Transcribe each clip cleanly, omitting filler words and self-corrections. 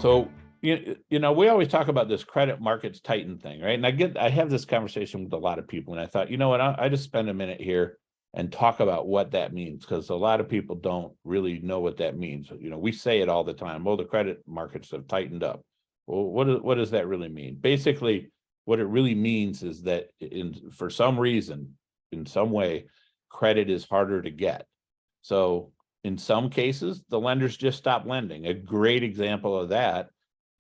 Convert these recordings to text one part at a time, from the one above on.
So, we always talk about this credit markets tighten thing, right? And I have this conversation with a lot of people, and I thought, you know what, I just spend a minute here and talk about what that means, because a lot of people don't really know what that means. We say it all the time. Well, the credit markets have tightened up. Well, what does that really mean? Basically, what it really means is that for some reason, in some way, credit is harder to get. So in some cases, the lenders just stop lending. A great example of that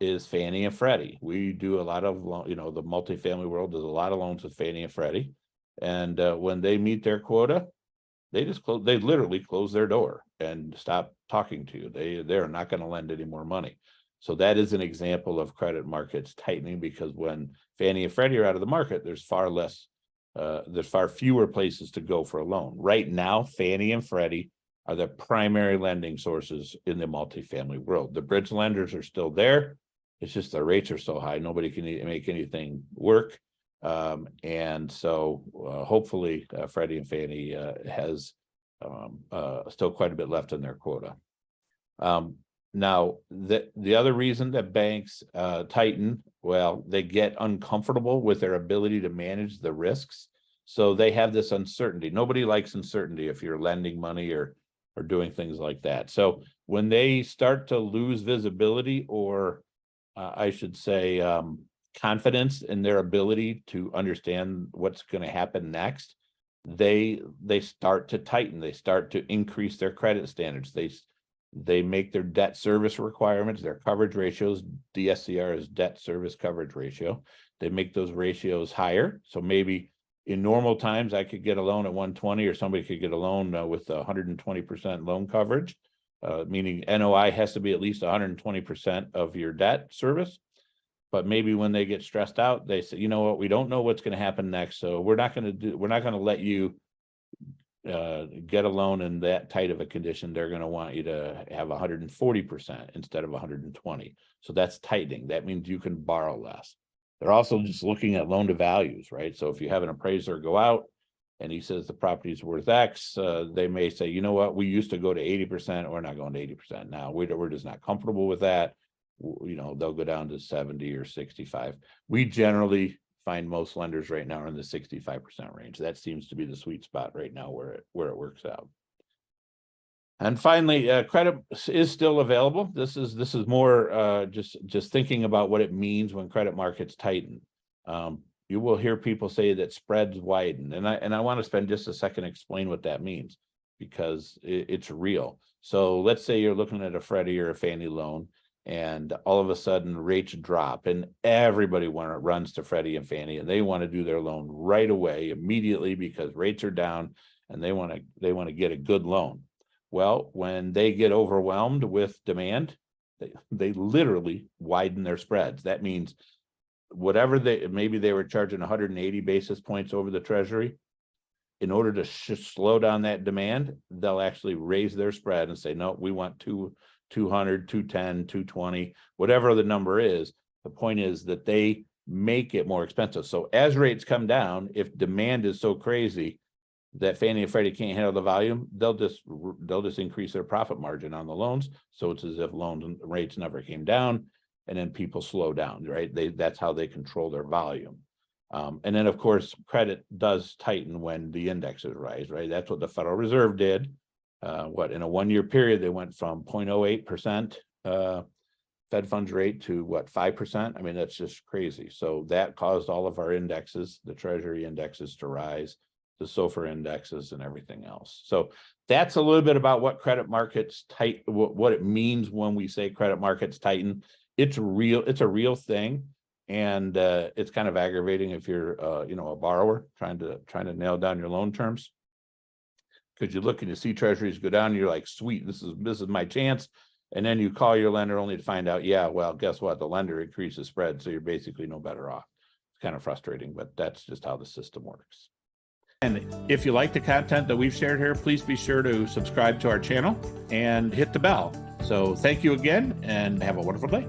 is Fannie and Freddie. We do a lot of, the multifamily world does a lot of loans with Fannie and Freddie. And when they meet their quota, they literally close their door and stop talking to you. They're not going to lend any more money. So that is an example of credit markets tightening, because when Fannie and Freddie are out of the market, there's far fewer places to go for a loan. Right now, Fannie and Freddie are the primary lending sources in the multifamily world. The bridge lenders are still there. It's just the rates are so high, nobody can make anything work. And so hopefully Freddie and Fannie has still quite a bit left in their quota. Now, the other reason that banks tighten, well, they get uncomfortable with their ability to manage the risks. So they have this uncertainty. Nobody likes uncertainty if you're lending money or doing things like that. So when they start to lose visibility, or I should say confidence in their ability to understand what's going to happen next, they start to tighten. They start to increase their credit standards. They make their debt service requirements, their coverage ratios. DSCR is debt service coverage ratio. They make those ratios higher. So maybe in normal times, I could get a loan at 120, or somebody could get a loan with 120% loan coverage, meaning NOI has to be at least 120% of your debt service. But maybe when they get stressed out, they say, you know what, we don't know what's going to happen next, so we're not going to let you get a loan in that tight of a condition. They're going to want you to have 140% instead of 120. So that's tightening. That means you can borrow less. They're also just looking at loan to values, right? So if you have an appraiser go out and he says the property's worth X, they may say, you know what, we used to go to 80%. We're not going to 80% now. We're just not comfortable with that. They'll go down to 70 or 65. We generally find most lenders right now are in the 65% range. That seems to be the sweet spot right now where it works out. And finally, credit is still available. This is more just thinking about what it means when credit markets tighten. You will hear people say that spreads widen, and I want to spend just a second to explain what that means, because it's real. So let's say you're looking at a Freddie or a Fannie loan, and all of a sudden rates drop, and everybody runs to Freddie and Fannie, and they want to do their loan right away, immediately, because rates are down, and they want to get a good loan. Well, when they get overwhelmed with demand, they literally widen their spreads. That means whatever maybe they were charging 180 basis points over the treasury. In order to slow down that demand, they'll actually raise their spread and say, no, we want 200, 210, 220, whatever the number is. The point is that they make it more expensive. So as rates come down, if demand is so crazy that Fannie and Freddie can't handle the volume, they'll just increase their profit margin on the loans. So it's as if loan rates never came down, and then people slow down, right? That's how they control their volume. And then of course, credit does tighten when the indexes rise, right? That's what the Federal Reserve did. In a 1-year period, they went from 0.08% Fed funds rate to 5%. I mean, that's just crazy. So that caused all of our indexes, the Treasury indexes, to rise, the SOFR indexes, and everything else. So that's a little bit about what credit markets what it means when we say credit markets tighten. It's real. It's a real thing. And it's kind of aggravating if you're a borrower trying to nail down your loan terms, because you look and you see treasuries go down and you're like, sweet, this is my chance. And then you call your lender only to find out, yeah, well, guess what? The lender increases spread, so you're basically no better off. It's kind of frustrating, but that's just how the system works. And if you like the content that we've shared here, please be sure to subscribe to our channel and hit the bell. So thank you again, and have a wonderful day.